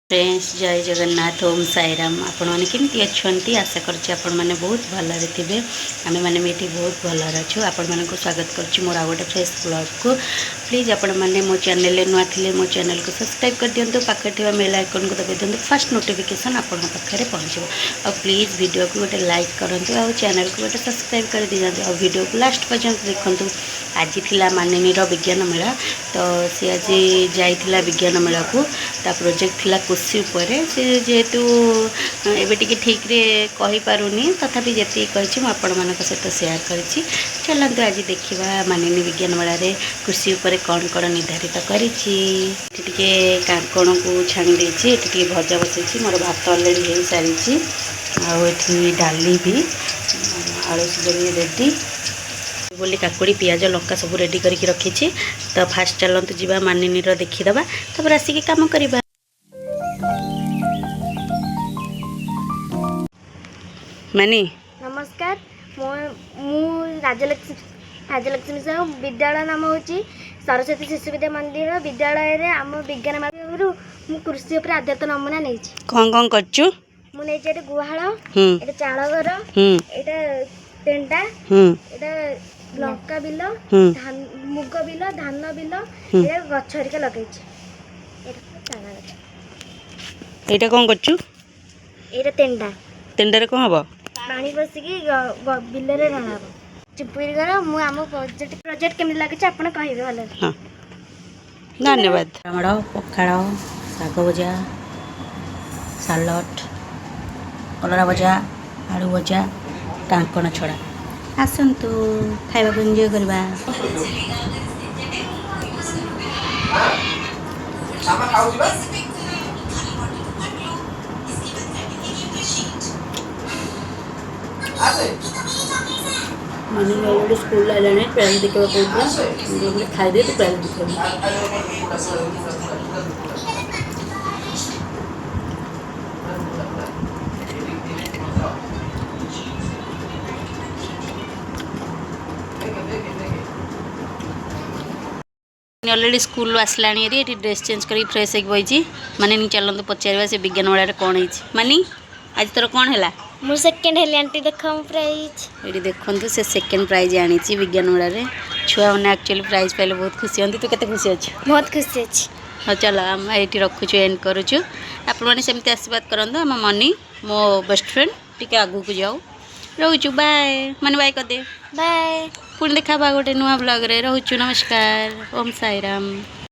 Friends जय जगन्नाथ ओम साईराम आपण मैंने केमती अच्छा आशा करने बहुत भलरे थे आम मैंने भी बहुत भलर अच्छु आपण मानक स्वागत करुच्ची मोर आ गए फ्रेश ब्लॉग को प्लीज आपण मैंने मो चैनल नुआ थे मो चैनल को सब्सक्राइब कर दिंतु पाखे थे बेल आइकन को दबाई दिंतु फास्ट नोटिफिकेशन आपण पाखे पहुँचो और प्लीज वीडियो को गोटे लाइक करूँ और चैनल को गोटे सब्सक्राइब कर दी जाते और वीडियो को लास्ट पर्यंत देखूँ। आज थिला मानिनीर विज्ञान मेला तो सी आज जाइला विज्ञान मेला को ता प्रोजेक्ट थिला कुर्सी उपर से जेहेतु एबे टिके ठीक रे कहि पारुनी तथापि जेति कहिछि म आपण मानक सहित शेयर करिछि। चलंतु आज देखिबा मानिनी विज्ञान मेला रे कुर्सी उपर कोन कोन निर्धारित करिछि। टिके कांकण को छाणी देछि टिके भजा बसैछि मोर भात ऑलरेडी हे सारिछि आ एठी डाली भी आलू सिजरी रेडी बोली काकुड़ी पियाज लंका सब रेडी करके रखी तो फास्ट चलतु जीवा मानिनीर देखीदबा तापर आसिक काम करवा। मानी नमस्कार राजलक्ष्मी साहू विद्यालय नाम हूँ सरस्वती शिशु विद्या मंदिर विद्यालय रे आम विज्ञान माध्यम मु कृषि उपर आधारित नमूना नहीं कौन करचु मुझे गुहाल ये चाल घर ये तेंडा ये लंका बिल मुग बिल धान बिल ये गछ हरिका लगे एटा कौन करचु ये तेंडा तेंडारे कौन हम पानी बसिकी बिल रे रहा चिपुरी घर मु आम प्रोजेक्ट केमि लगे आपण कहबे भले। हाँ धन्यवाद। आमर पखाड़ शाग भजा सालट कलरा भजा आलू भजा कांकण छड़ा आसतु खाइबा को एंजॉय करबा। मैंने ऑलरेडी स्कूल आने प्राइज देखा कहूँ खाई तो प्राइज देखा ऑलरेडी स्कूल आसला ये ड्रेस चेंज कर फ्रेश हो बही माने नहीं चलते पचार से विज्ञान मेला कौन है मानी आज तोर कौन है मु सेकंड हेली आंटी देखो प्राइज ये देखु से सेकंड प्राइज आनी विज्ञान मेला रे छुआ मैंने एक्चुअली प्राइज पाइले बहुत खुशी होती। तू केते खुशी अच्छी बहुत खुशी अच्छी। हाँ चलो आम ये रखुचु एंड करुचु आपने सेमती आशीर्वाद करते आम मनी मो बेस्ट फ्रेंड टी आगू को जाऊ रोचु बाय मन बाय कर दे बाय पुणी देखा गोटे नुआ ब्लॉग रे रोचु नमस्कार ओम साईराम।